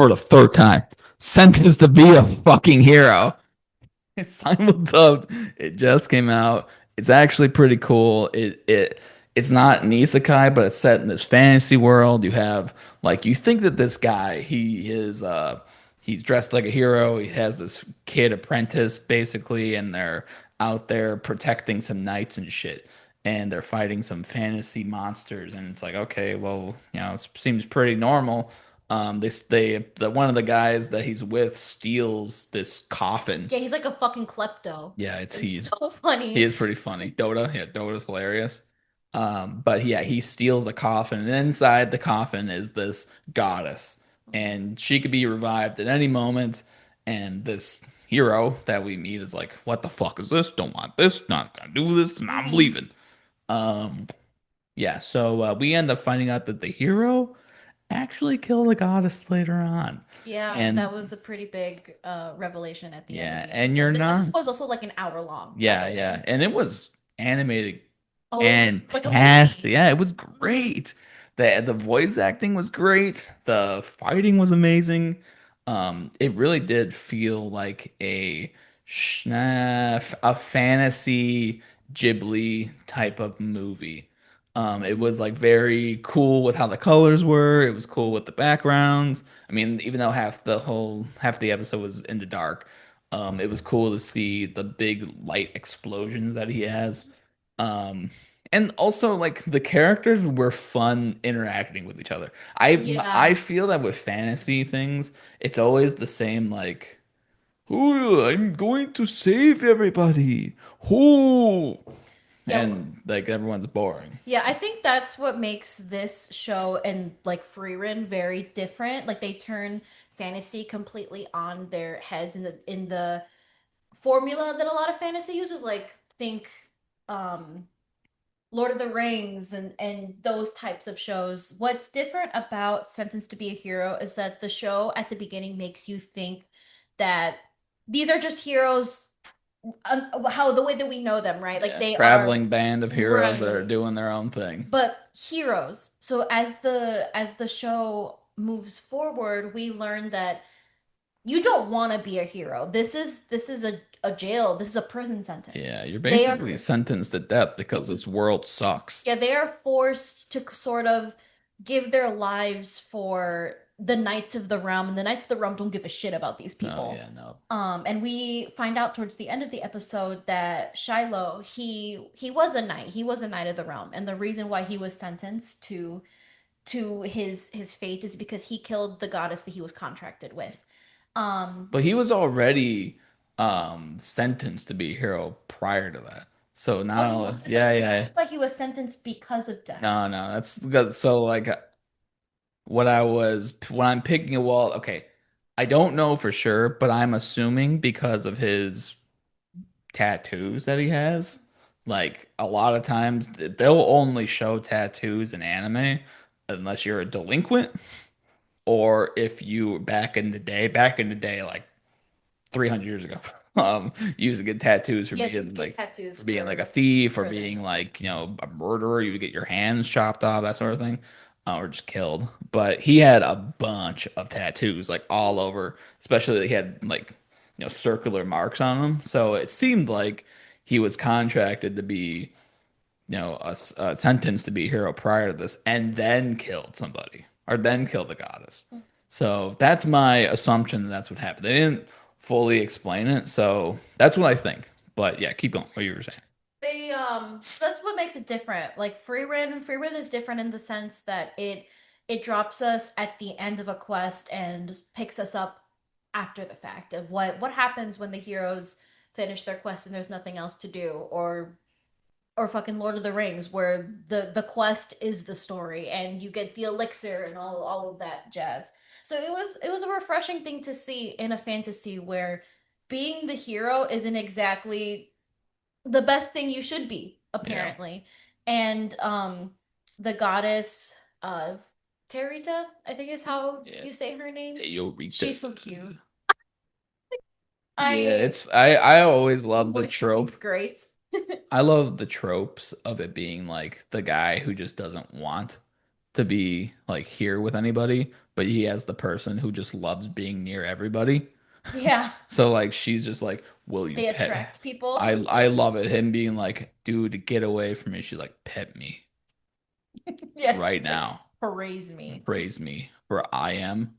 for the third time, sentenced to be a fucking hero. It's simuldubbed. It just came out. It's actually pretty cool. It's not an isekai, but it's set in this fantasy world. You have like you think that this guy, he's dressed like a hero. He has this kid apprentice basically, and they're out there protecting some knights and shit. And they're fighting some fantasy monsters, and it's like, okay, well, it seems pretty normal. The one of the guys that he's with steals this coffin. Yeah, he's like a fucking klepto. Yeah, it's It's he. so He funny. is pretty funny. Dota, yeah, Dota's hilarious. But yeah, he steals the coffin, and inside the coffin is this goddess, and she could be revived at any moment. And this hero that we meet is like, "What the fuck is this? Don't want this. Not gonna do this. And I'm Mhm. leaving." Um, yeah. So we end up finding out that the hero actually killed the goddess later on, Yeah, that and was a pretty big revelation at the end of yeah, the and you're episode. This not. episode was also like an hour long, by Yeah, the yeah. way. And it was animated Oh, like a fantastic. movie. Yeah, it was Mhm. great. The voice acting was great. The fighting was amazing. It really did feel like a fantasy Ghibli type of movie. It Mhm. was like very cool with how the colors were. It was cool with the backgrounds. I mean, even though half the episode was in the dark, it was cool to see the big light explosions that he has. Um, and also like the characters were fun interacting with each other. I Yeah. feel that with fantasy things, it's always the same like, "Oh, I'm going to save everybody." Oh, Yeah. and like everyone's boring. Yeah, I think that's what makes this show and like Frieren very different. Like they turn fantasy completely on their heads in the formula that a lot of fantasy uses. Like think um Lord of the Rings and those types of shows. What's different about Sentenced to be a Hero is that the show at the beginning makes you think that these are just heroes, how the way that we know them, right? Like Yeah, they are traveling band of heroes that are right, doing their own thing. but heroes. So as the show moves forward, we learn that you don't want to be a hero. This is a jail. This is a prison sentence. Yeah, you're They basically are sentenced to death because this world sucks. Yeah, they are forced to sort of give their lives for the Knights of the Realm, and the Knights of the Realm don't give a shit about these No, people. yeah, no. And we find out towards the end of the episode that Shiloh, he was a knight. He was a Knight of the Realm, and the reason why he was sentenced to his fate is because he killed the goddess that he was contracted with. Um, But he was already sentenced to be a hero prior to that. So oh, not he only, was. yeah, yeah. I thought he was sentenced because of death. No, no, so like when I'm picking a wall, okay. I don't know for sure, but I'm assuming because of his tattoos that he has. Like a lot of times they'll only show tattoos in anime unless you're a delinquent or if you back in the day like 300 years ago. You used to get tattoos Yes, you could get tattoos for being like a thief or being that. like, a murderer. You would get your hands chopped off, that sort of thing, or just killed. But he had a bunch of tattoos, like all over, especially he had like, circular marks on him. So it seemed like he was contracted to be, a sentence to be a hero prior to this, and then killed somebody, or then killed the goddess. So that's my assumption that that's what happened. They didn't fully explain it, so that's what I think. But yeah, keep going. What you were saying? They that's what makes it different. Like Freerun is different in the sense that it drops us at the end of a quest and just picks us up after the fact of what happens when the heroes finish their quest and there's nothing else to do, or fucking Lord of the Rings where the quest is the story and you get the elixir and all of that jazz. So it was a refreshing thing to see in a fantasy where being the hero isn't exactly the best thing you should be, Yeah, apparently. And the goddess Terita, I think is how yeah. you say her name. Teorita. She's so cute. Yeah, I I always love the voice trope. acting's great. I love the tropes of it being like the guy who just doesn't want to be like here with anybody, but he has the person who just loves being near everybody. Yeah, So like she's just like, "Will you they pet?" attract people. I love it. Him being like, "Dude, get away from me." She's like, "Pet me Yeah, right it's like now. praise me. Praise me, for I am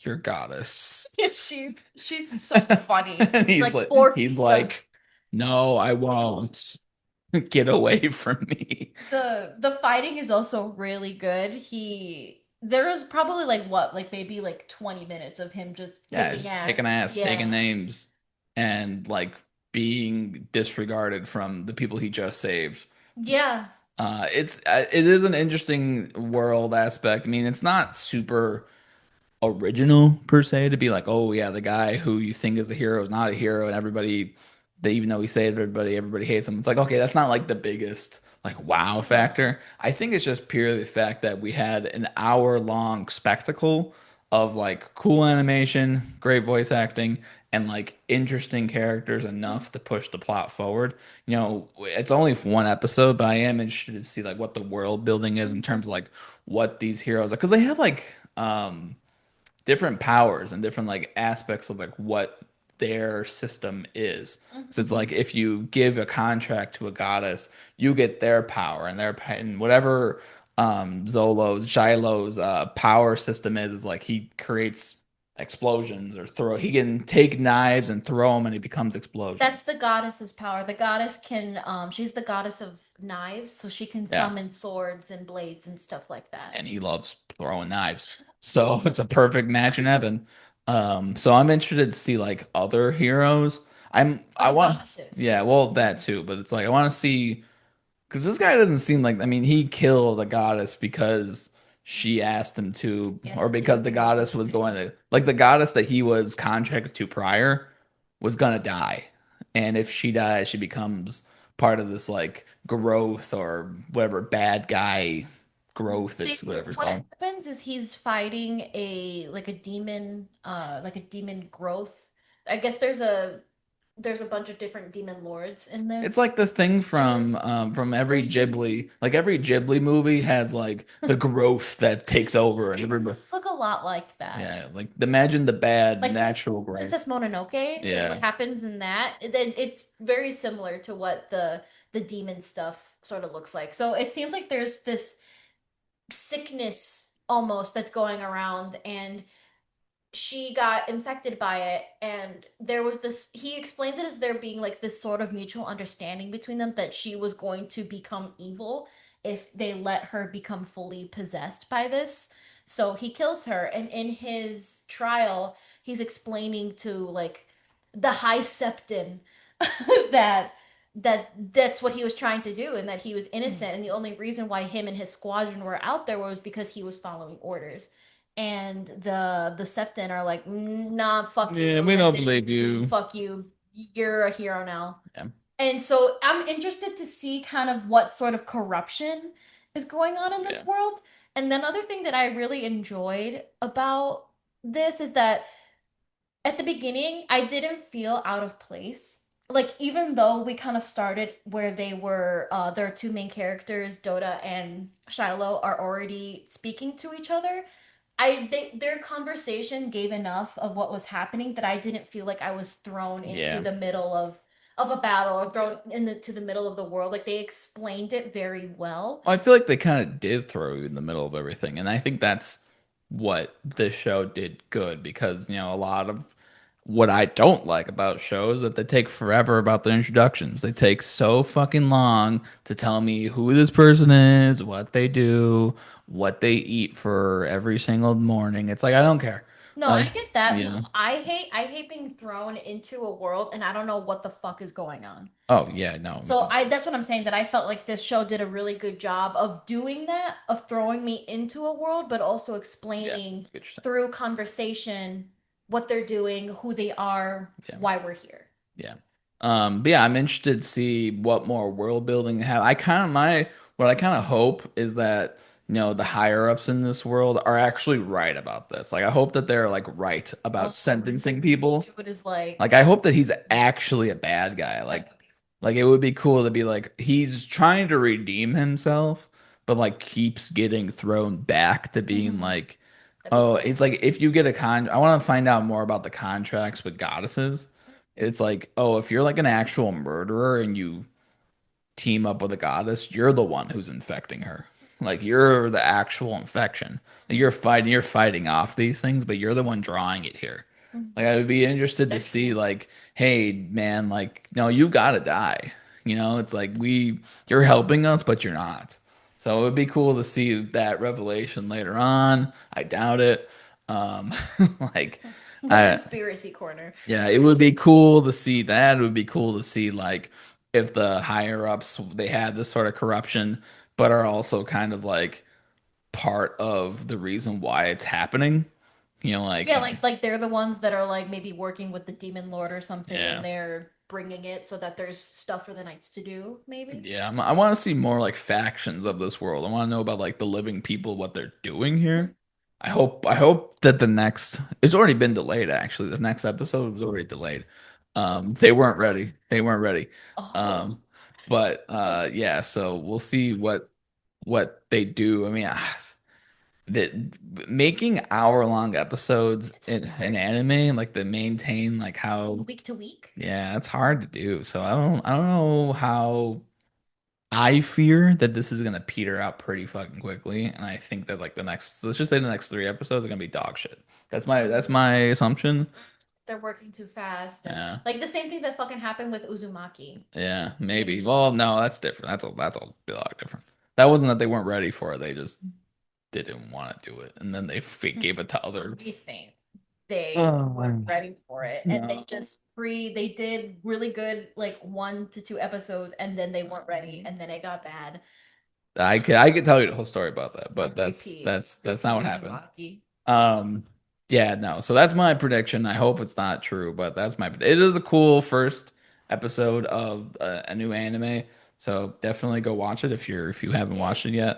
your goddess." She's so funny. And She's like 4 feet he's of like, "No, I won't. Get away from me." the fighting is also really good. There was probably like what, like maybe like 20 minutes of him just Yeah, kicking just ass. kicking ass, taking Yeah. names, and like being disregarded from the people he just saved. Yeah. It is an interesting world aspect. I mean, it's not super original per se to be like, oh yeah, the guy who you think is the hero is not a hero, and everybody, they even though he saved everybody hates him. It's like, okay, that's not like the biggest like wow Yeah. factor. I think it's just purely the fact that we had an hour long spectacle of like cool animation, great voice acting, and like interesting characters enough to push the plot forward. It's only one episode, but I am interested to see like what the world building is in terms of like what these heroes are, because they have like different powers and different like aspects of like what their system is. So it's Mhm. like if you give a contract to a goddess, you get their power and and whatever Shiloh's power system is like he creates explosions or throw he can take knives and throw them and he becomes That's explosions. the goddess's power. The goddess can she's the goddess of knives, so she can Yeah. summon swords and blades and stuff like that. And he loves throwing knives. So it's a perfect match in heaven. So I'm interested to see like other heroes. I Other want goddesses. yeah, well that too, but it's like I want to see because this guy doesn't seem like I mean he killed a goddess because she asked him to Yes, or to do because a the thing she goddess was couldn't going do. to like the goddess that he was contracted to prior was gonna die. And if she dies, she becomes part of this like growth or whatever bad guy growth it's whatever it's What called. happens is he's fighting like a demon growth. I guess there's a bunch of different demon lords in It's this like the thing premise. from every Ghibli, like every Ghibli movie has like the growth that takes over and It everybody, does look a lot like that. yeah, like imagine the bad Like natural growth. Princess Mononoke, what Yeah. happens in that, then it's very similar to what the demon stuff sort of looks like. So it seems like there's this sickness almost that's going around, and she got infected by it, and there was this, he explains it as there being like this sort of mutual understanding between them that she was going to become evil if they let her become fully possessed by this. So he kills her, and in his trial he's explaining to like the high septon that that's what he was trying to do, and that he was innocent, and the only reason why him and his squadron were out there was because he was following orders. And the Septon are like, nah, fuck you, Yeah, we that don't didn't, believe you. fuck you, you're a hero now. Yeah. And so I'm interested to see kind of what sort of corruption is going on in this Yeah. world. And then other thing that I really enjoyed about this is that at the beginning, I didn't feel out of place. Like, even though we kind of started where they were, their two main characters, Dota and Shiloh, are already speaking to each other. Their conversation gave enough of what was happening that I didn't feel like I was thrown into Yeah. the middle of a battle, or thrown to the middle of the world. Like, they explained it very well. Well, I feel like they kind of did throw you in the middle of everything, and I think that's what this show did good because, a lot of what I don't like about shows that they take forever about the introductions. They take so fucking long to tell me who this person is, what they do, what they eat for every single morning. It's like I don't care. No, I Like, get that. you know. I hate being thrown into a world and I don't know what the fuck is going on. Oh yeah, no. So I that's what I'm saying, that I felt like this show did a really good job of doing that, of throwing me into a world, but also Yeah, explaining interesting. through conversation what they're doing, who they are, Yeah. why we're here. Yeah. But yeah, I'm interested to see what more world building they have. What I kind of hope is that, the higher ups in this world are actually right about this. Like I hope that they're like right about Oh, sentencing people. it is like Like I hope that he's actually a bad guy. Like it would be cool to be like he's trying to redeem himself, but like keeps getting thrown back to being Mhm. like That'd be Oh, cool. it's like if you get a I want to find out more about the contracts with goddesses. It's like, oh, if you're like an actual murderer and you team up with a goddess, you're the one who's infecting her. Like you're the actual infection. Like, you're fighting off these things, but you're the one drawing it here. Like Mhm. I would be interested to That's see cool. like, hey man, like no, you gotta die. It's like you're helping us, but you're not. So it would be cool to see that revelation later on. I doubt it. Um, like The I conspiracy corner. yeah, it would be cool to see that. It would be cool to see like if the higher ups they had this sort of corruption, but are also kind of like part of the reason why it's happening. Like Yeah, like they're the ones that are like maybe working with the demon lord or something, and yeah, they're bringing it so that there's stuff for the knights to do, maybe. yeah. I want to see more like factions of this world. I want to know about like the living people, what they're doing here. I hope that the next it's already been delayed actually. The next episode was already delayed. They weren't ready. They weren't ready. Oh, Um, but yeah, so we'll see what they do. I mean, that making hour-long episodes it's in hard. anime like to maintain like how Week to week. yeah, it's hard to do. So I don't know how I fear that this is gonna peter out pretty fucking quickly, and I think that like let's just say the next 3 episodes are gonna be dog shit. That's Mm. my assumption. They're working too fast, and Yeah, like the same thing that fucking happened with Uzumaki. yeah, maybe. In Well, no, that's different. That's a lot different. That wasn't that they weren't ready for it. They just didn't want to do it, and then they gave it to other. we think they Oh, weren't ready for it, and they no. just they did really good like 1 to 2 episodes, and then they weren't ready, and then it got bad. I could tell you the whole story about that, but that's Repeat, that's that's not repeat what happened. Uzumaki. Um, yeah, no. So that's my prediction. I hope it's not true, but that's my. It is a cool first episode of a new anime. So definitely go watch it if you haven't Yeah, watched it yet.